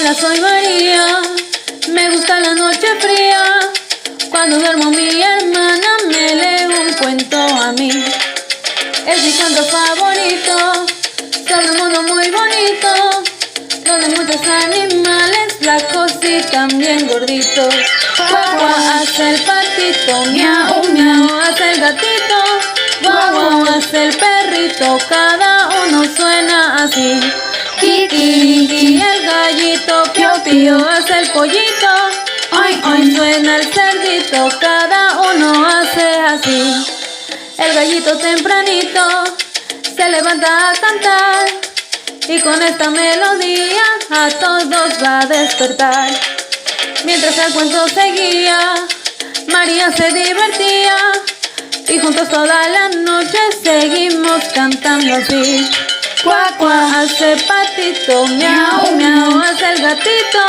Hola, soy María, me gusta la noche fría. Cuando duermo mi hermana me lee un cuento a mí. Es mi canto favorito, sobre un mundo muy bonito, donde muchos animales, flacos y también gorditos. Guau, guau, hace el patito, miau, miau, hace el gatito. Guau, guau, hace el perrito, cada uno suena así. Kikiriki, el gallito, pío, pío, hace el pollito. Oy, oy, suena el cerdito, cada uno hace así. El gallito tempranito se levanta a cantar y con esta melodía a todos va a despertar. Mientras el cuento seguía, María se divertía y juntos toda la noche seguimos cantando así. Cuac, cuac, hace el patito, miau, miau, hace el gatito.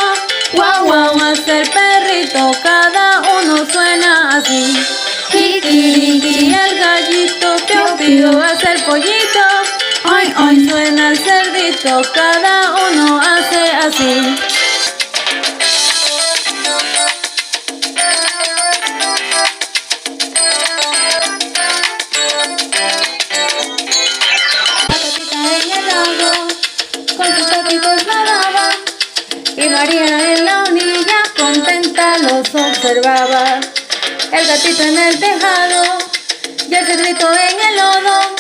Guau, guau, hace el perrito, cada uno suena así. Kikiriki, el gallito, pío, pío, hace el pollito. Oy, oy, suena el cerdito, cada uno hace así. La gatita en el lago, con sus patitos nadaba, y María en la orilla contenta los observaba. El gatito en el tejado y el cerdito en el lodo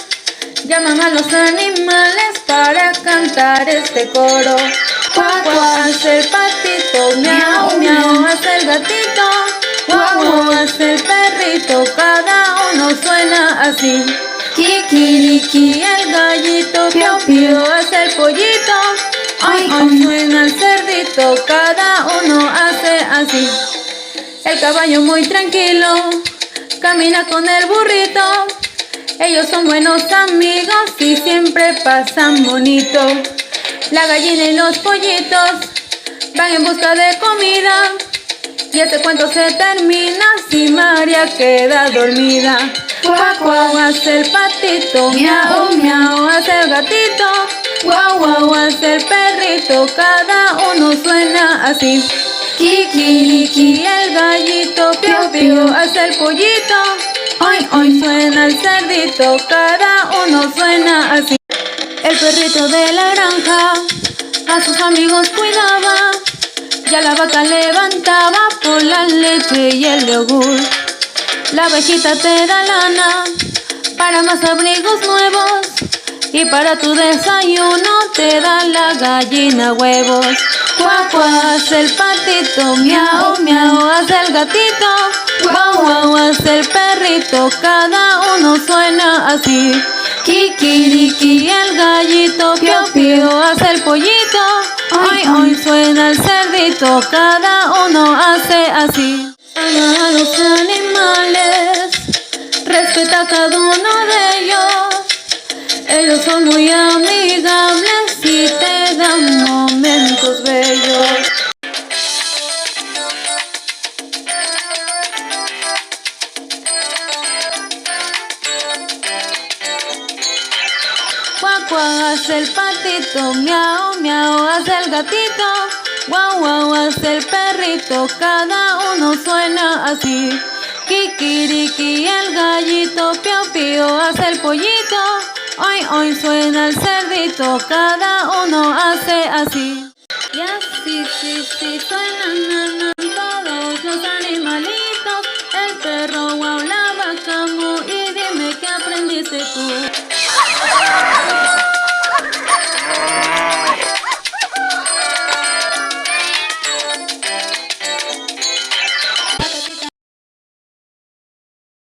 llaman a los animales para cantar este coro. Cuac, cuac, hace el patito, miau, miau, hace el gatito. Guau, guau, hace el perrito, cada uno suena así. Kikiriki, el gallito, pío, pío, hace el pollito. Oy, oy, suena el cerdito, cada uno hace así. El caballo muy tranquilo camina con el burrito. Ellos son buenos amigos y siempre pasan bonito. La gallina y los pollitos van en busca de comida y este cuento se termina si María queda dormida. Cuac, cuac, hace el patito, miau, miau, hace el gatito. Guau, guau, hace el perrito, cada uno suena así. Kikiriki, el gallito, pío, pío, hace el pollito. Oy, oy, suena el cerdito, cada uno suena así. El perrito de la granja a sus amigos cuidaba y a la vaca levantaba por la leche y el yogur. La ovejita te da lana para más abrigos nuevos y para tu desayuno te da la gallina huevos. Cuac, cuac, hace el patito, miau, miau, hace el gatito. Guau, guau, hace el perrito, cada uno suena así. Kikiriki, el gallito, pío, pío, hace el pollito. Oy, oy, suena el cerdito, cada uno hace así. Ama a los animales, respeta a cada uno de ellos. Ellos son muy amigables y te dan momentos bellos. Cuac, cuac, hace el patito, miau, miau, hace el gatito. Guau, guau, hace el perrito, cada uno suena así. Kikiriki, el gallito, pío, pío, hace el pollito. Oy, oy, suena el cerdito, cada uno hace así. Y así, sí, sí, suenan todos los animalitos. El perro, guau, la vaca, mu, y dime qué aprendiste tú.